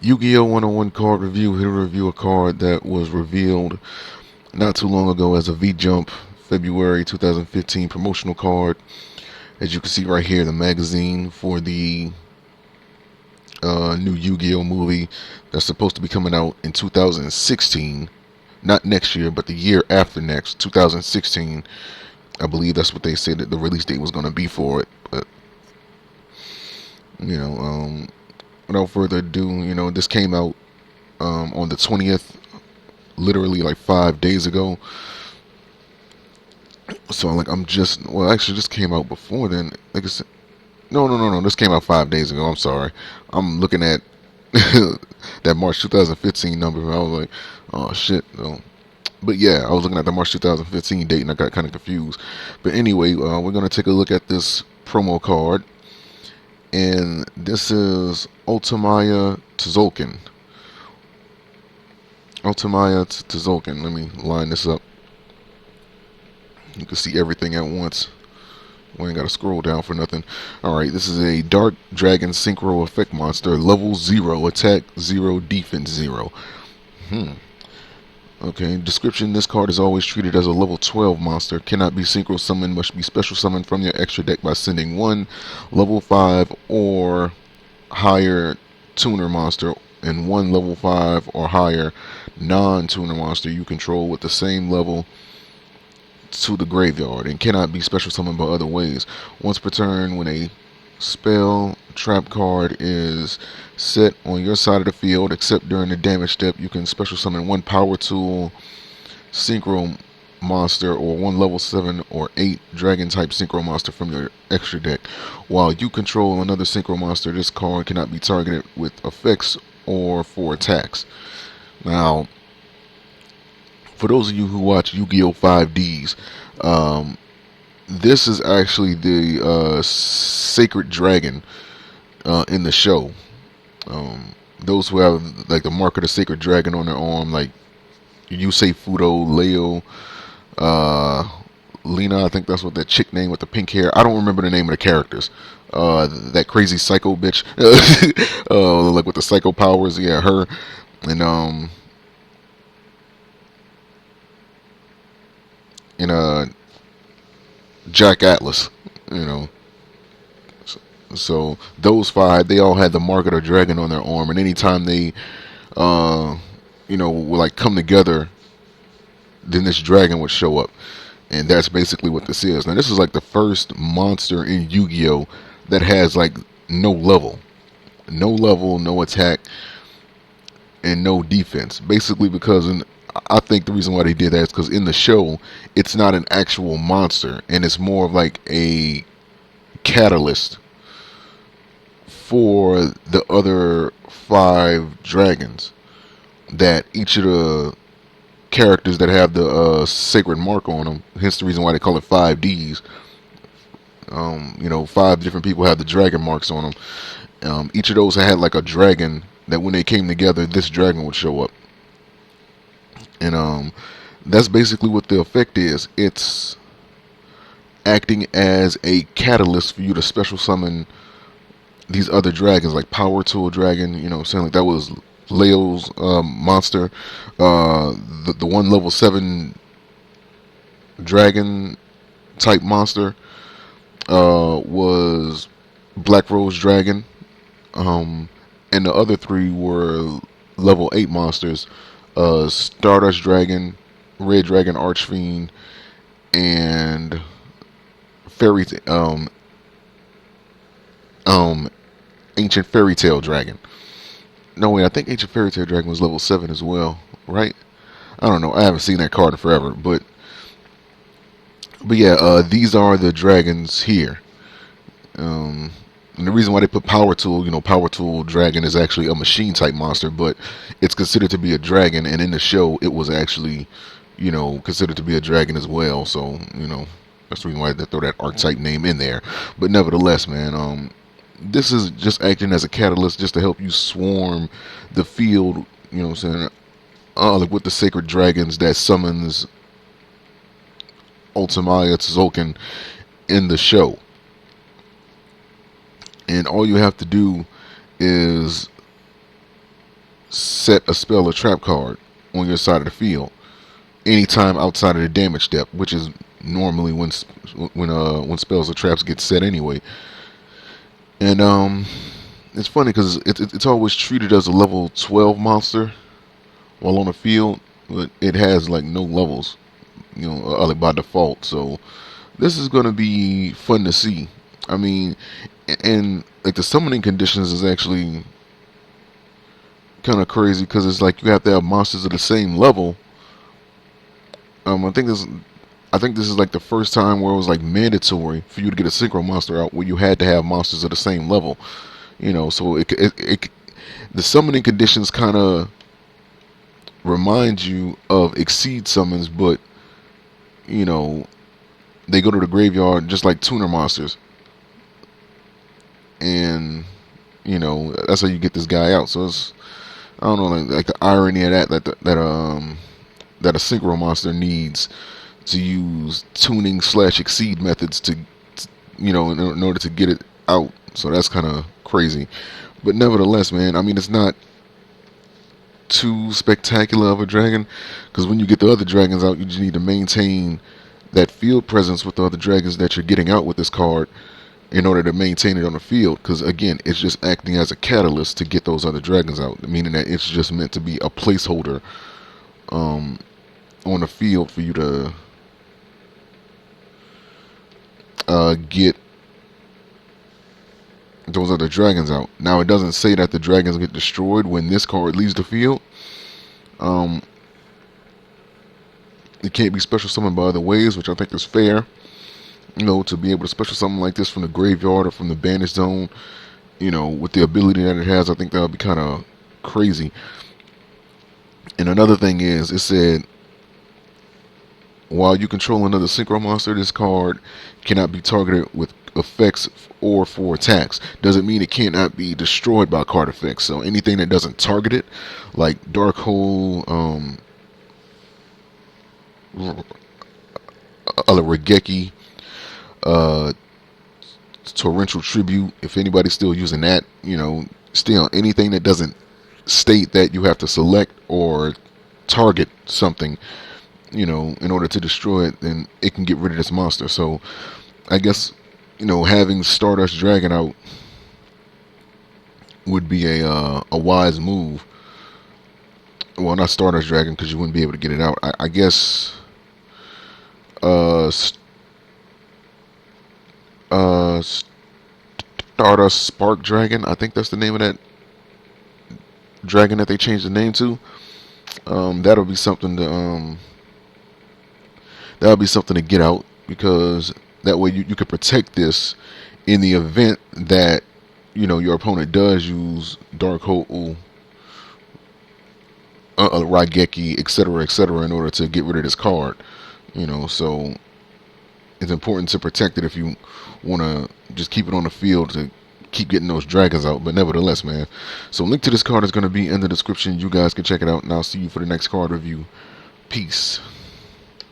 Yu-Gi-Oh 101 card review. Here to review a card that was revealed not too long ago as a V-Jump February 2015 promotional card. As you can see right here, the magazine for the new Yu-Gi-Oh movie that's supposed to be coming out in 2016. Not next year, but the year after next, 2016. I believe that's what they said that the release date was going to be for it. But you know, without further ado, this came out on the 20th, literally like 5 days ago. So like I'm just well, actually, this came out before then. Like I said, no. This came out 5 days ago. I'm sorry. I'm looking at that March 2015 number. And I was like, oh shit. No. But yeah, I was looking at the March 2015 date and I got kind of confused. But anyway, we're gonna take a look at this promo card, and this is Ultimaya Tzolk'in. Ultimaya Tzolk'in. Let me line this up. You can see everything at once. We ain't gotta scroll down for nothing. Alright, this is a Dark Dragon Synchro Effect Monster. Level 0, attack 0, defense 0. Okay, description: this card is always treated as a level 12 monster. Cannot be synchro summoned, must be special summoned from your extra deck by sending one level 5 or higher tuner monster and one level 5 or higher non-tuner monster you control with the same level to the graveyard, and cannot be special summoned by other ways. Once per turn, when a spell trap card is set on your side of the field, except during the damage step, you can special summon one power tool synchro monster or one level 7 or 8 dragon type synchro monster from your extra deck. While you control another synchro monster, this card cannot be targeted with effects or for attacks. Now, for those of you who watch Yu-Gi-Oh 5Ds, this is actually the sacred dragon in the show. Those who have like the mark of the sacred dragon on their arm, like Yusei Fudo, Leo, Lena, I think that's what that chick name with the pink hair. I don't remember the name of the characters. That crazy psycho bitch, like with the psycho powers. Yeah, her, and and Jack Atlas. You know, so those five, they all had the mark of the dragon on their arm, and anytime they, would like come together, then this dragon would show up, and that's basically what this is. Now, this is like the first monster in Yu-Gi-Oh that has like no level, no attack, and no defense. Basically, because I think the reason why they did that is because in the show, it's not an actual monster, and it's more of like a catalyst for the other five dragons, that each of the characters that have the sacred mark on them, hence the reason why they call it 5Ds. Five different people have the dragon marks on them. Each of those had like a dragon that when they came together, this dragon would show up. And that's basically what the effect is. It's acting as a catalyst for you to special summon these other dragons, like Power Tool Dragon. Saying like that was Leo's monster. The one level 7 dragon type monster was Black Rose Dragon. And the other three were level 8 monsters: Stardust Dragon, Red Dragon Archfiend, and Fairy Ancient Fairy Tale Dragon. No, wait, I think Ancient Fairy Tale Dragon was level 7 as well, right? I don't know. I haven't seen that card in forever, but yeah, these are the dragons here. And the reason why they put Power Tool, Power Tool Dragon is actually a machine type monster, but it's considered to be a dragon, and in the show, it was actually, considered to be a dragon as well. So, that's the reason why they throw that archetype name in there. But nevertheless, man, this is just acting as a catalyst just to help you swarm the field, you know what I'm saying? Like with the sacred dragons that summons Ultimaya Tzolk'in in the show. And all you have to do is set a spell or trap card on your side of the field anytime outside of the damage step, which is normally when spells or traps get set anyway. And it's funny because it's always treated as a level 12 monster while on the field, but it has like no levels, by default. So this is going to be fun to see. I mean, and like the summoning conditions is actually kind of crazy because it's like you have to have monsters of the same level. I think this is like the first time where it was like mandatory for you to get a synchro monster out where you had to have monsters of the same level. So the summoning conditions kind of remind you of exceed summons, but they go to the graveyard just like tuner monsters, and that's how you get this guy out. So it's, I don't know, like the irony of that a synchro monster needs to use tuning / exceed methods to in order to get it out. So that's kind of crazy, but nevertheless, man, I mean, it's not too spectacular of a dragon, because when you get the other dragons out, you just need to maintain that field presence with the other dragons that you're getting out with this card in order to maintain it on the field, because again, it's just acting as a catalyst to get those other dragons out, meaning that it's just meant to be a placeholder on the field for you to get those other dragons out. Now, it doesn't say that the dragons get destroyed when this card leaves the field. It can't be special summoned by other ways, which I think is fair. To be able to special summon like this from the graveyard or from the banished zone, with the ability that it has, I think that would be kind of crazy. And another thing is, it said, while you control another synchro monster, this card cannot be targeted with effects or for attacks. Doesn't mean it cannot be destroyed by card effects. So anything that doesn't target it, like Dark Hole, Regeki, Torrential Tribute, if anybody's still using that, still anything that doesn't state that you have to select or target something, in order to destroy it, then it can get rid of this monster. So I guess, having Stardust Dragon out would be a wise move. Well, not Stardust Dragon, because you wouldn't be able to get it out. I guess Stardust Spark Dragon, I think that's the name of that dragon that they changed the name to. That'll be something to get out, because that way you can protect this in the event that your opponent does use Dark Hole, Raigeki, etc., in order to get rid of this card. So it's important to protect it if you want to just keep it on the field to keep getting those dragons out. But nevertheless, man. So link to this card is going to be in the description. You guys can check it out, and I'll see you for the next card review. Peace.